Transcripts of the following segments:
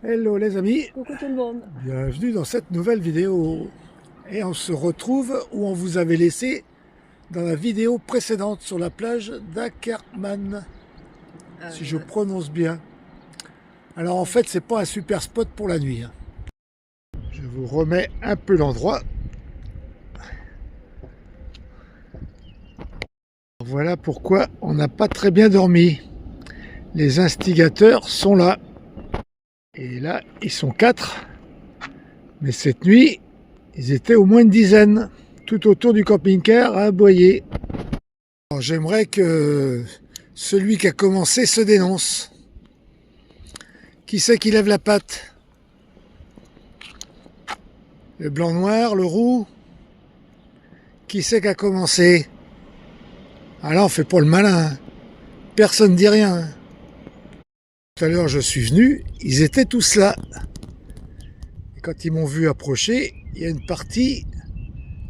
Hello les amis, Coucou tout le monde. bienvenue dans cette nouvelle vidéo. Et on se retrouve où on vous avait laissé dans la vidéo précédente sur la plage d'Ackerman, si je prononce bien. Alors en fait c'est pas un super spot pour la nuit. Je vous remets un peu l'endroit. Voilà pourquoi on n'a pas très bien dormi. Les instigateurs sont là. Et là, ils sont 4. Mais cette nuit, ils étaient au moins une dizaine, tout autour du camping-car à aboyer. J'aimerais que celui qui a commencé se dénonce. Qui c'est qui lève la patte? Le blanc-noir, le roux? Qui c'est qui a commencé? Ah là, on fait pas le malin. Personne ne dit rien. Tout à l'heure, je suis venu, ils étaient tous là. Et quand ils m'ont vu approcher, il y a une partie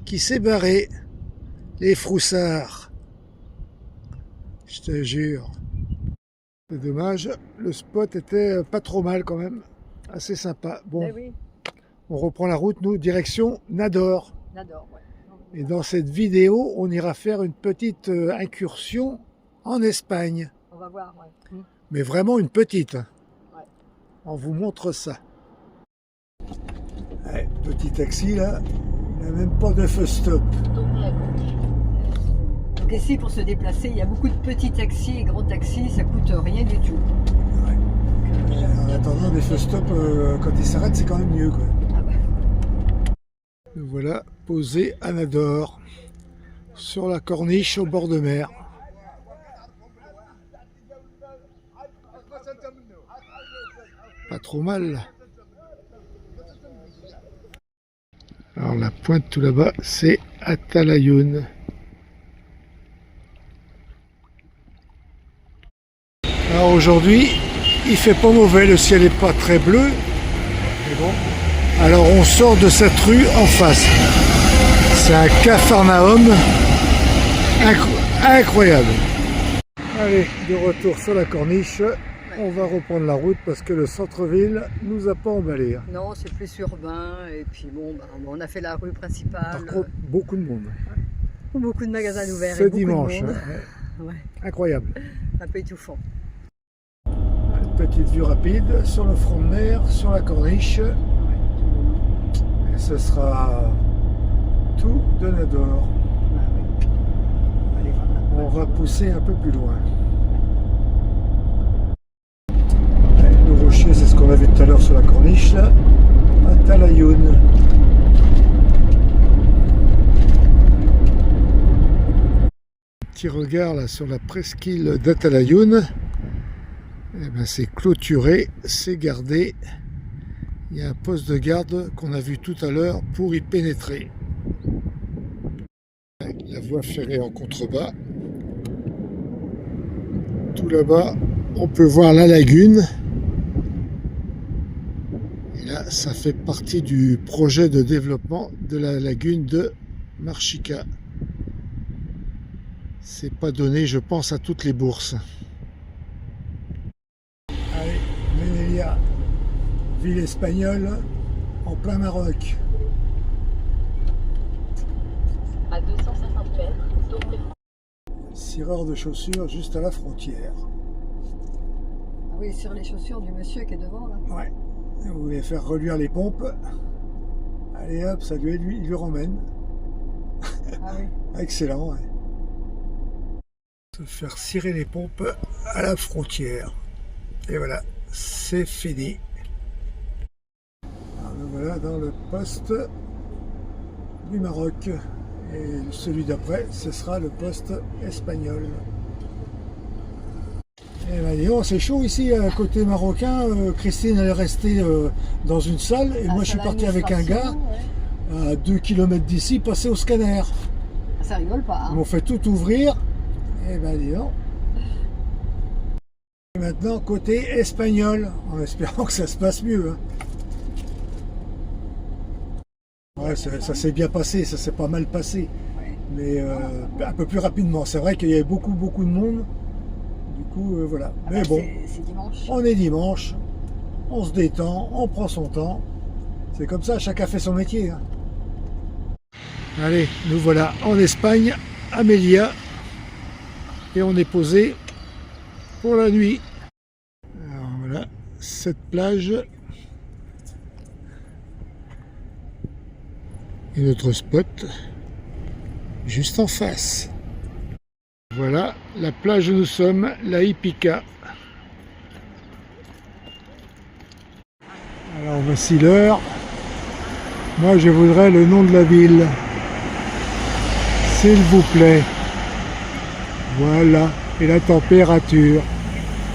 qui s'est barrée. Les froussards. Je te jure. C'est dommage, le spot était pas trop mal quand même. Assez sympa. Bon, Oui. on reprend la route, nous, direction Nador. Nador, ouais. Et dans cette vidéo, on ira faire une petite incursion en Espagne. On va voir, ouais. Mais vraiment une petite. Ouais. On vous montre ça. Ouais, petit taxi là, il n'a même pas de feu stop. Donc ici, pour se déplacer, il y a beaucoup de petits taxis et gros taxis, ça coûte rien du tout. Ouais. En attendant, des feux stop, quand ils s'arrêtent, c'est quand même mieux, quoi. Ah bah. Nous voilà posés à Nador, sur la corniche au bord de mer. Pas trop mal. Alors la pointe tout là-bas, c'est Atalayun. Alors aujourd'hui, il fait pas mauvais, le ciel est pas très bleu. Mais bon. Alors on sort de cette rue en face. C'est un Capharnaüm incroyable. Allez, de retour sur la corniche. On va reprendre la route parce que le centre-ville nous a pas emballé. Non, c'est plus urbain, et puis bon, bah, on a fait la rue principale. Par contre, beaucoup de monde. Beaucoup de magasins ouverts. Ce et beaucoup dimanche. de monde. Hein. Ouais, Incroyable. un peu étouffant. Une petite vue rapide sur le front de mer, sur la corniche. Et ce sera tout de Nador. On va pousser un peu plus loin. Le rocher, c'est ce qu'on a vu tout à l'heure sur la corniche, là, à Talayun. Petit regard là sur la presqu'île d'Atalayun. Eh ben, c'est clôturé, c'est gardé. Il y a un poste de garde qu'on a vu tout à l'heure pour y pénétrer. La voie ferrée en contrebas. Tout là-bas, on peut voir la lagune. Et là, ça fait partie du projet de développement de la lagune de Marchica. C'est pas donné, je pense, à toutes les bourses. Allez, Melilla, ville espagnole, en plein Maroc. À 250 mètres, tournez. Cireur de chaussures juste à la frontière. Ah oui, sur les chaussures du monsieur qui est devant là. Ouais. Vous voulez faire reluire les pompes. Allez hop, ça il lui ramène. Ah oui. Excellent, ouais. Se faire cirer les pompes à la frontière. Et voilà, c'est fini. Alors, nous voilà dans le poste du Maroc. Et celui d'après, ce sera le poste espagnol. Eh ben, dis donc, c'est chaud ici, côté marocain. Christine, elle est restée dans une salle. Et moi, je suis parti avec un gars, à 2 km d'ici, passer au scanner. Ça rigole pas. Hein. Ils m'ont fait tout ouvrir. Eh ben, dis donc. Et maintenant, côté espagnol, en espérant que ça se passe mieux. Hein. Ouais, ça s'est bien passé, ça s'est pas mal passé. Mais un peu plus rapidement. C'est vrai qu'il y avait beaucoup de monde. Du coup, voilà. Ah mais bah, bon, c'est dimanche. on est dimanche. on se détend, on prend son temps. C'est comme ça, chacun fait son métier. Hein. Allez, nous voilà en Espagne, à Melilla. Et on est posé pour la nuit. Alors voilà, cette plage. Et notre spot, juste en face. Voilà la plage où nous sommes, la Hípica. Alors voici l'heure. Moi je voudrais le nom de la ville. S'il vous plaît. Voilà. Et la température.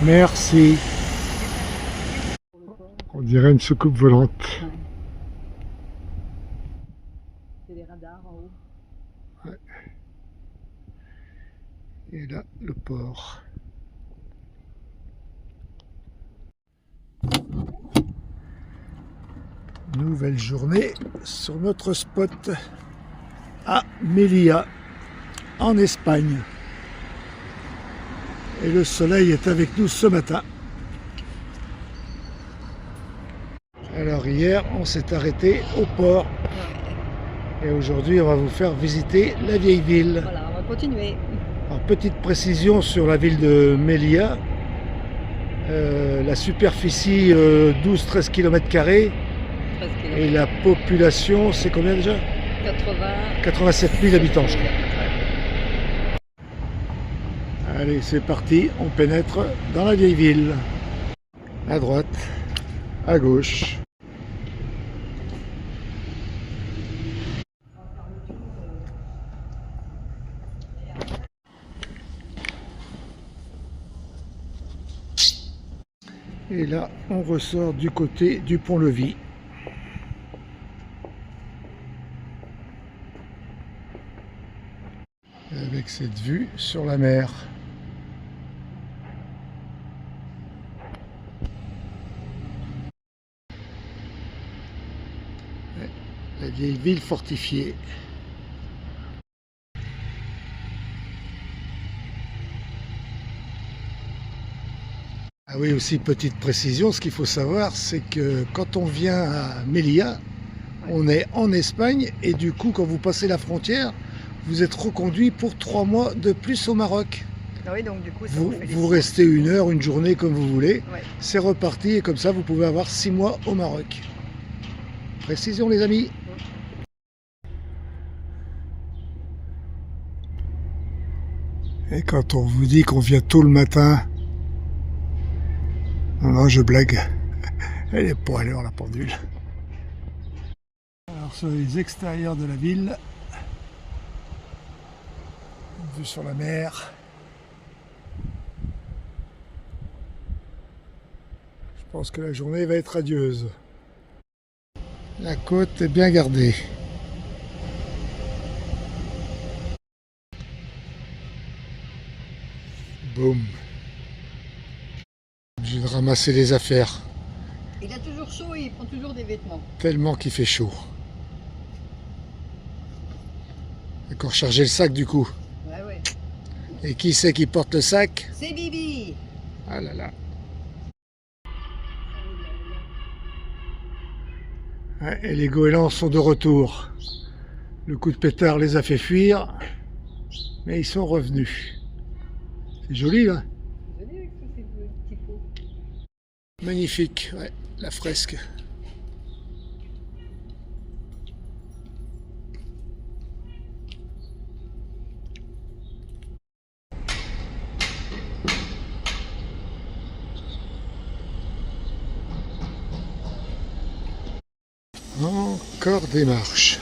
Merci. On dirait une soucoupe volante. C'est les radars en haut. Ouais. Et là, le port. Nouvelle journée sur notre spot à Melilla, en Espagne. Et le soleil est avec nous ce matin. Alors hier, on s'est arrêté au port. Et aujourd'hui, on va vous faire visiter la vieille ville. Voilà, on va continuer. Alors, petite précision sur la ville de Melilla. La superficie 12-13 km². Et la population, c'est combien déjà? 87 000 habitants, je crois. Allez, c'est parti, on pénètre dans la vieille ville. À droite, à gauche. Et là, on ressort du côté du pont-levis. Avec cette vue sur la mer. La vieille ville fortifiée. Ah oui, aussi petite précision, ce qu'il faut savoir, c'est que quand on vient à Melilla, on est en Espagne et du coup, quand vous passez la frontière, vous êtes reconduit pour 3 mois de plus au Maroc. Ah oui, donc du coup, ça vous restez 1 heure, une journée comme vous voulez. Ouais. C'est reparti et comme ça, vous pouvez avoir 6 mois au Maroc. Précision les amis. Et quand on vous dit qu'on vient tôt le matin, non, je blague. Elle est pas à l'heure la pendule. Alors sur les extérieurs de la ville, vue sur la mer. Je pense que la journée va être radieuse. La côte est bien gardée. Boum. Obligé de ramasser les affaires. Il a toujours chaud et il prend toujours des vêtements. Tellement qu'il fait chaud. D'accord, charger le sac du coup. Ouais, ouais. Et qui c'est qui porte le sac? C'est Bibi. Ah là là. Ouais, et les goélands sont de retour. Le coup de pétard les a fait fuir, mais ils sont revenus. C'est joli là. Joli avec tous ces petits pots. Magnifique, ouais, la fresque. Encore des marches.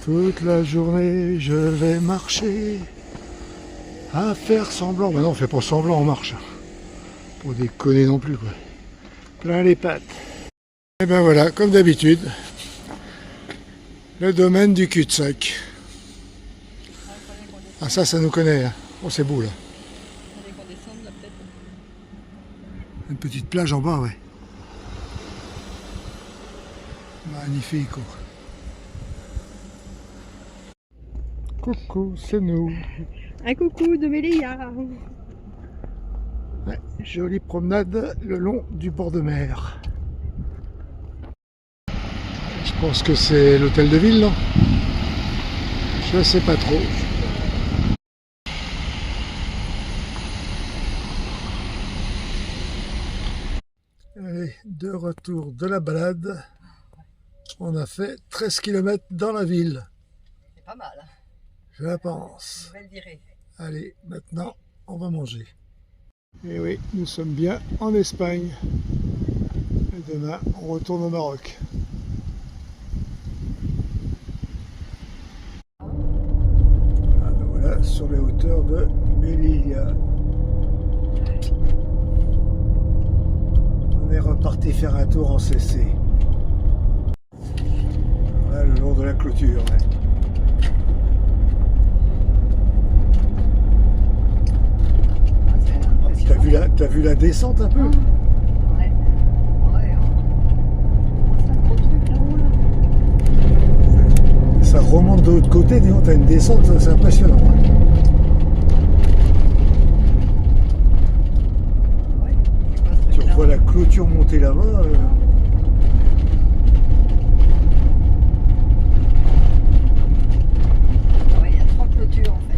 Toute la journée, je vais marcher à faire semblant. Ben non, on fait pas semblant, on marche. Pour déconner non plus, quoi. Plein les pattes. Et ben voilà, comme d'habitude, le domaine du cul-de-sac. Ah ça nous connaît. Hein. Oh, c'est beau là. Fallait qu'on descende là peut-être. Une petite plage en bas, ouais. Magnifique. Quoi. Coucou, c'est nous. Un coucou de Melilla. Ouais, jolie promenade le long du bord de mer. Je pense que c'est l'hôtel de ville, non? Je sais pas trop. Allez, de retour de la balade. On a fait 13 km dans la ville. C'est pas mal. Je pense. Belle virée. Allez, maintenant, on va manger. Et oui, nous sommes bien en Espagne. Et demain, on retourne au Maroc. Ah, ben voilà, sur les hauteurs de Melilla. On est reparti faire un tour en CC. Voilà, le long de la clôture. Ouais. T'as vu la descente un peu? Ouais. Ouais. C'est un gros truc là-haut là. Ça remonte de l'autre côté, dis donc, t'as une descente, c'est impressionnant. Ouais. Ouais. C'est quoi ce Tu truc-là? revois la clôture monter là-bas. Ouais, il y a 3 clôtures en fait.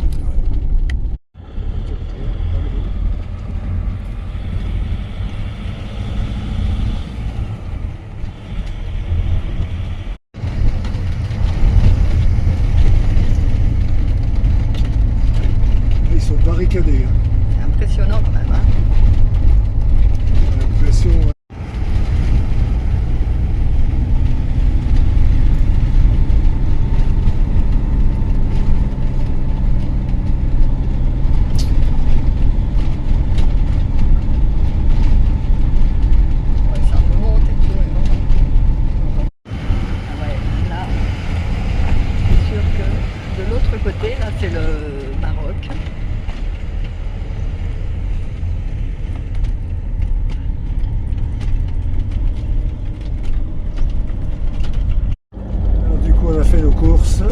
Ils sont barricadés. Hein. C'est impressionnant quand même. Hein. J'ai l'impression. Ouais, ça remonte et tout. Ah ouais, là, c'est sûr que de l'autre côté, là, c'est le Maroc. Alors, du coup, on a fait nos courses.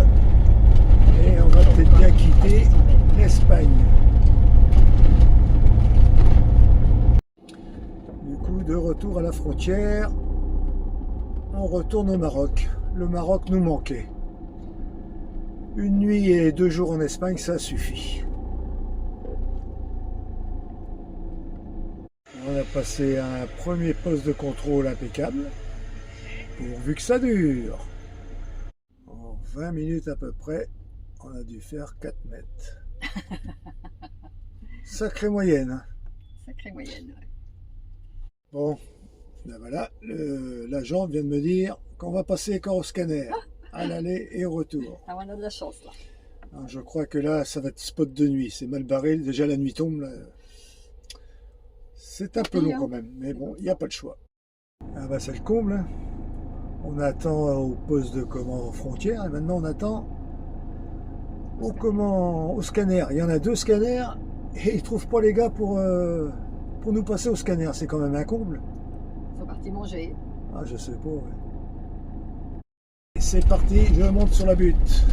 Et on va peut-être bien quitter l'Espagne. Du coup, de retour à la frontière, on retourne au Maroc. Le Maroc nous manquait. Une nuit et 2 jours en Espagne, ça suffit. On a passé un premier poste de contrôle impeccable, pourvu que ça dure. En 20 minutes à peu près, on a dû faire 4 mètres. Sacrée moyenne. Hein. Sacrée moyenne. Ouais. Bon, ben voilà, l'agent vient de me dire qu'on va passer encore au scanner, à l'aller et au retour. Ah, on a de la chance là. Alors, je crois que là, ça va être spot de nuit. C'est mal barré. Déjà, la nuit tombe. Là. C'est un peu long quand même. Mais bon, il n'y a pas de choix. Ah bah, c'est le comble. Hein. On attend au poste de frontière. Et maintenant, on attend au scanner. Il y en a 2 scanners. Et ils ne trouvent pas les gars pour nous passer au scanner. C'est quand même un comble. Ils sont partis manger. Ah, je sais pas. Ouais. C'est parti. Je monte sur la butte.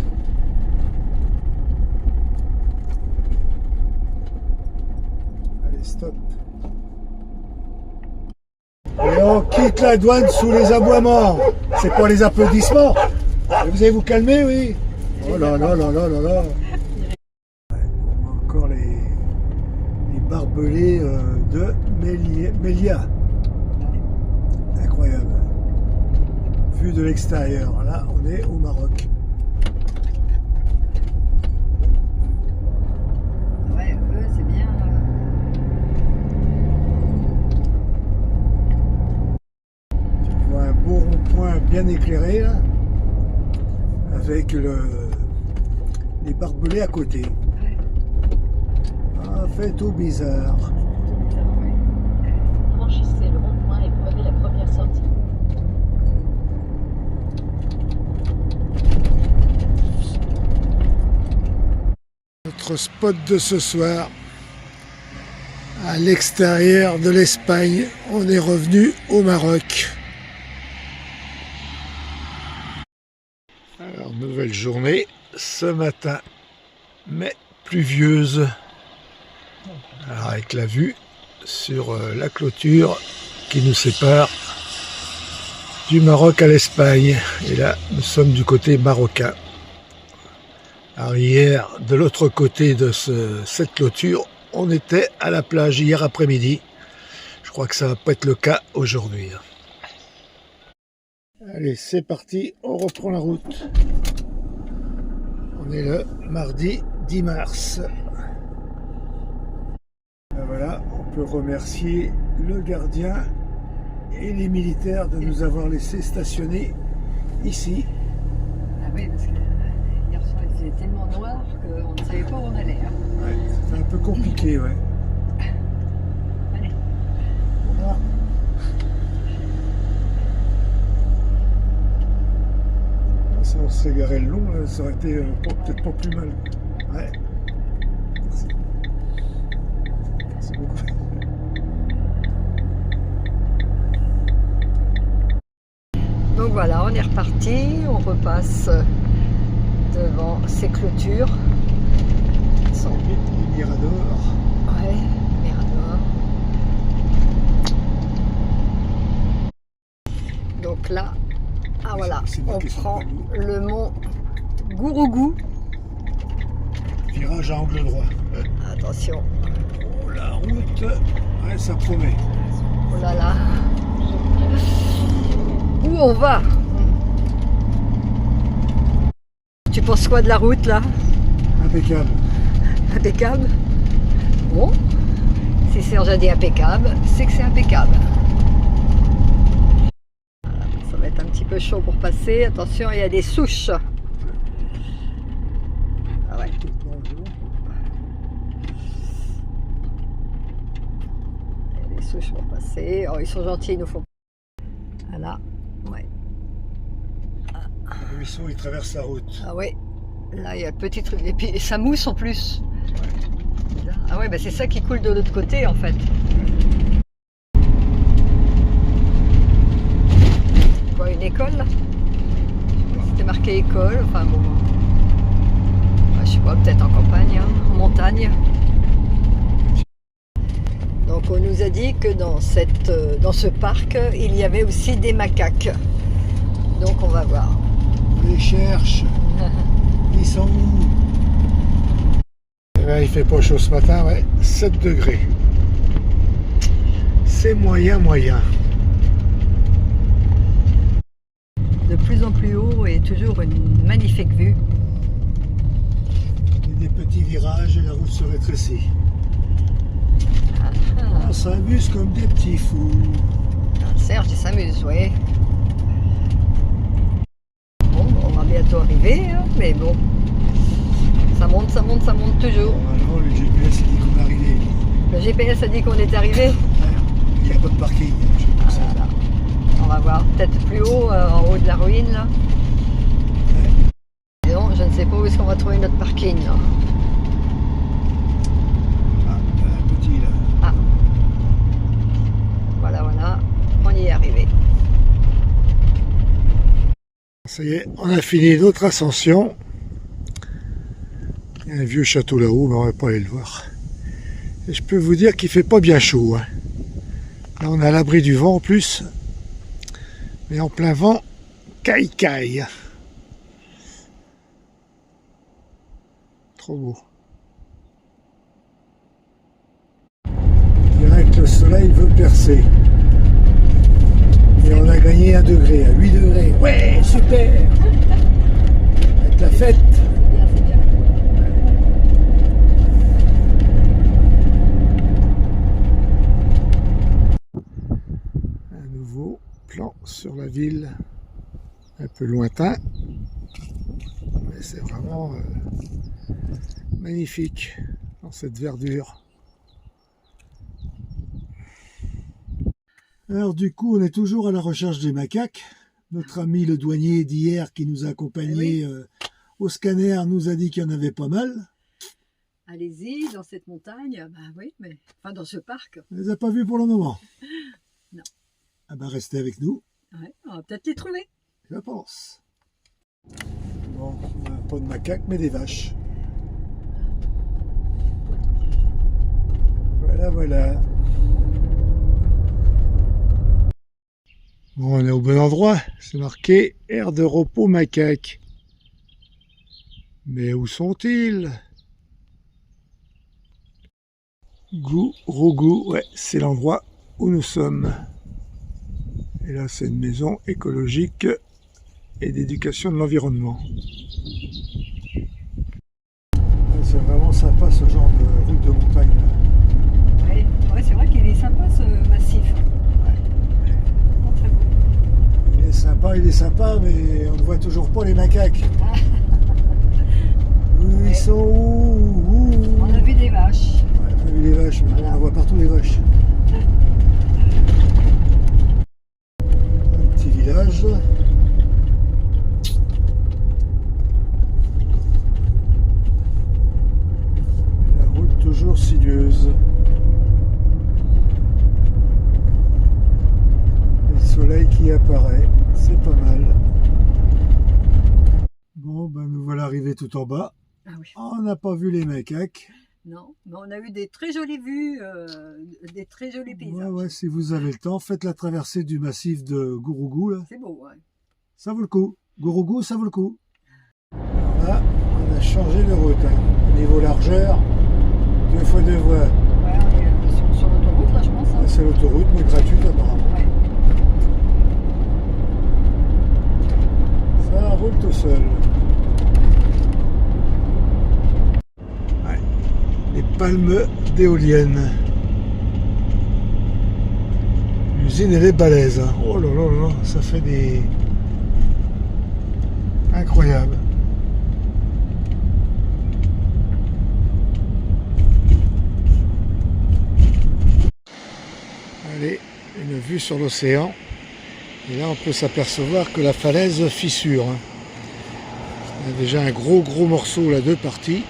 Allez, stop. Et on quitte la douane sous les aboiements. C'est pas les applaudissements. Vous allez vous calmer, oui. Oh là là là là là là. On a encore les barbelés de Melilla. Incroyable. Vue de l'extérieur. Là, on est au Maroc. Ouais, eux, c'est bien. Tu vois un beau rond-point bien éclairé, là, avec les barbelés à côté. Ouais. Ah, fait tout bizarre. C'est bizarre, ouais. Franchissez le rond-point et prenez la première sortie. Notre spot de ce soir, à l'extérieur de l'Espagne, on est revenu au Maroc. Alors, nouvelle journée ce matin, mais pluvieuse. Alors, avec la vue sur la clôture qui nous sépare du Maroc à l'Espagne. Et là, nous sommes du côté marocain. Alors hier, de l'autre côté de cette clôture, on était à la plage hier après-midi. Je crois que ça va pas être le cas aujourd'hui. Allez, c'est parti, on reprend la route. On est le mardi 10 mars. Ben voilà, on peut remercier le gardien et les militaires de nous avoir laissé stationner ici. Ah oui, parce que hier soir il faisait tellement noir qu'on ne savait pas où on allait. Hein. Ouais, c'était un peu compliqué, ouais. Allez. Voilà. Si on s'est garé le long, ça aurait été peut-être pas plus mal. Ouais. Merci. Merci beaucoup. Donc voilà, on est reparti, on repasse devant ces clôtures. Qui sont... Les miradors. Ouais, mirador. Donc là, ah voilà, on prend le mont Gourougou. Virage à angle droit. Attention. Oh la route, ouais, ça promet. Oh là là. Où on va? Tu penses quoi de la route là? Impeccable. Impeccable? Bon, si Serge a dit impeccable, c'est que c'est impeccable. Voilà, ça va être un petit peu chaud pour passer. Attention, il y a des souches. Ah ouais. Il y a des souches pour passer. Oh, ils sont gentils, ils nous font. Voilà, ouais. Le ruisseau, il traverse la route. Ah ouais, là il y a le petit truc. Et puis ça mousse en plus. Ouais. Ah ouais, bah c'est ça qui coule de l'autre côté en fait. Quoi, une école là? C'était marqué école, enfin bon. Ouais, je sais pas, peut-être en campagne, hein, en montagne. Donc on nous a dit que dans ce parc, il y avait aussi des macaques. Donc on va voir. On les cherche. Ils sont où? Il fait pas chaud ce matin, ouais. 7 degrés. C'est moyen. De plus en plus haut et toujours une magnifique vue. Et des petits virages et la route se rétrécit. On s'amuse comme des petits fous. Serge, il s'amuse, oui. Bon, on va bientôt arriver, hein, mais bon. Ça monte toujours. Normalement, le GPS dit qu'on est arrivé. Le GPS a dit qu'on est arrivé. Il n'y a pas de parking. Comme ça. Voilà. On va voir peut-être plus haut, en haut de la ruine, là. Ouais. Non, je ne sais pas où est-ce qu'on va trouver notre parking, là. Un petit là. Ah. Voilà, on y est arrivé. Ça y est, on a fini notre ascension. Il y a un vieux château là-haut, mais on va pas aller le voir. Et je peux vous dire qu'il fait pas bien chaud. Hein. Là, on est à l'abri du vent en plus. Mais en plein vent, caille. Trop beau. Je dirais que le soleil veut percer. Et on a gagné 1 degré, à 8 degrés. Ouais, super! Avec la fête. C'est bien. Un nouveau plan sur la ville. Un peu lointain. Mais c'est vraiment magnifique dans cette verdure. Alors du coup, on est toujours à la recherche des macaques. Notre ami le douanier d'hier qui nous a accompagnés au scanner nous a dit qu'il y en avait pas mal. Allez-y, dans cette montagne, bah oui, mais enfin dans ce parc. On les a pas vus pour le moment. Non. Ah ben restez avec nous, Ouais, on va peut-être les trouver. je pense. Bon, on n'a pas de macaques, mais des vaches. Voilà. Bon, on est au bon endroit. C'est marqué aire de repos macaque. Mais où sont-ils? Gourougou, ouais, c'est l'endroit où nous sommes. Et là, c'est une maison écologique et d'éducation de l'environnement. C'est vraiment sympa ce genre de route de montagne. Ouais, c'est vrai qu'il est sympa ce massif. Ouais. Très beau. Il est sympa, mais on ne voit toujours pas les macaques. Ah. Ils sont où? On a vu des vaches. Ouais, on a vu les vaches, mais bon, on voit partout les vaches. Un petit village. La route toujours sinueuse. Le soleil qui apparaît, c'est pas mal. Bon, ben nous voilà arrivés tout en bas. Ah oui. On n'a pas vu les macaques. Non, mais on a eu des très jolies vues, des très jolis paysages. Ouais, si vous avez le temps, faites la traversée du massif de Gourougou. Là. C'est beau, ouais. Ça vaut le coup. Gourougou, ça vaut le coup. Alors là, on a changé de route. Au niveau largeur, 2 fois 2 voies. Ouais, on est sur l'autoroute, là, je pense. Hein. C'est l'autoroute, mais gratuite apparemment. Ouais. Ça roule tout seul. Les palmes d'éoliennes. L'usine elle est balèze. Hein. Oh là là là, ça fait des... Incroyable. Allez, une vue sur l'océan. Et là on peut s'apercevoir que la falaise fissure. Hein. Il y a déjà un gros morceau là de partie.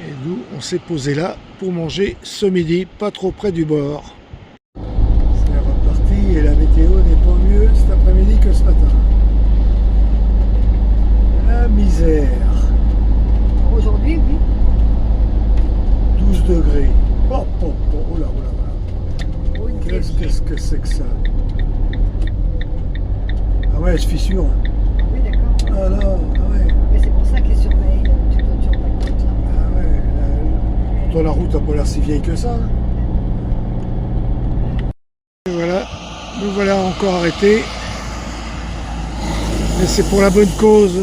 Et nous, on s'est posé là pour manger ce midi, pas trop près du bord. C'est reparti et la météo n'est pas mieux cet après-midi que ce matin. La misère. Aujourd'hui, oui. 12 degrés. Oh, oh, oh, oh là, oh là, oh là. Qu'est-ce que c'est que ça? Ah ouais, je fissure. Oui, d'accord. Ah là, ah ouais. Mais c'est pour ça qu'ils surveillent tout autour de la côte. Là. Ah ouais, pourtant la route n'a pas l'air si vieille que ça. Hein. Et voilà, nous voilà encore arrêtés. Mais c'est pour la bonne cause,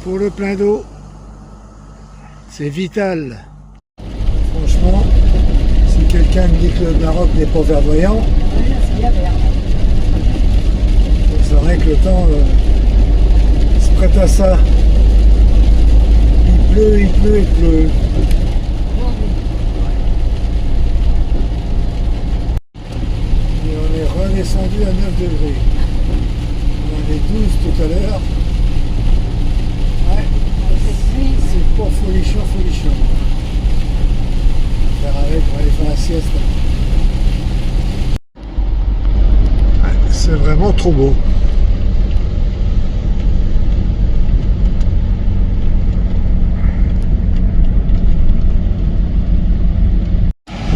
pour le plein d'eau. C'est vital. Franchement, si quelqu'un me dit que le Maroc n'est pas verdoyant, Oui, là, c'est bien vert. c'est vrai que le temps se prête à ça. Il pleut, il pleut, il pleut. Et on est redescendu à 9 degrés. On avait 12 tout à l'heure. Ouais, c'est pas folichon, folichon. On va faire avec, on va aller faire la sieste. Ouais, c'est vraiment trop beau.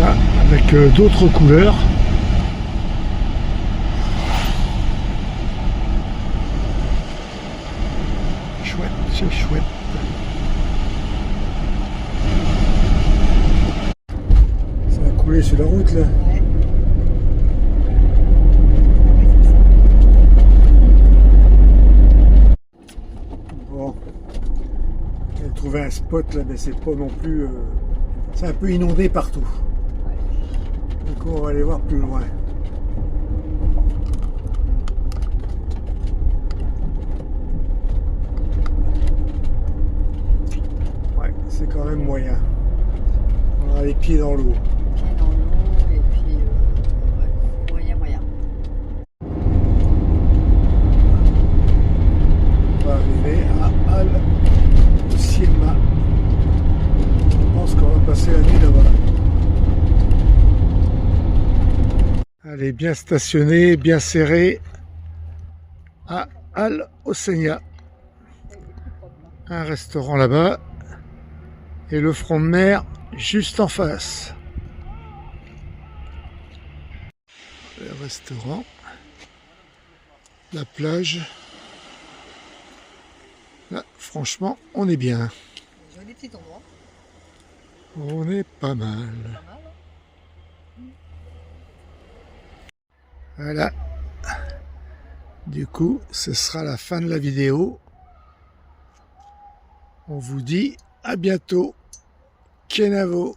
Là, avec d'autres couleurs. Chouette, c'est chouette. Ça a coulé sur la route là. Ouais. Bon. J'ai trouvé un spot là, mais c'est pas non plus. C'est un peu inondé partout. Du coup, on va aller voir plus loin. Ouais, c'est quand même moyen. On a les pieds dans l'eau. Pieds dans l'eau et puis ouais, moyen. On va arriver à Al-Siema. Je pense qu'on va passer la nuit là-bas. Allez, bien stationné, bien serré à Al-Hosseina. Un restaurant là-bas et le front de mer juste en face. Le restaurant. la plage. Là, franchement, on est bien. Joli petit endroit. On est pas mal. Pas mal, hein. Voilà. Du coup, ce sera la fin de la vidéo. On vous dit à bientôt. Kenavo.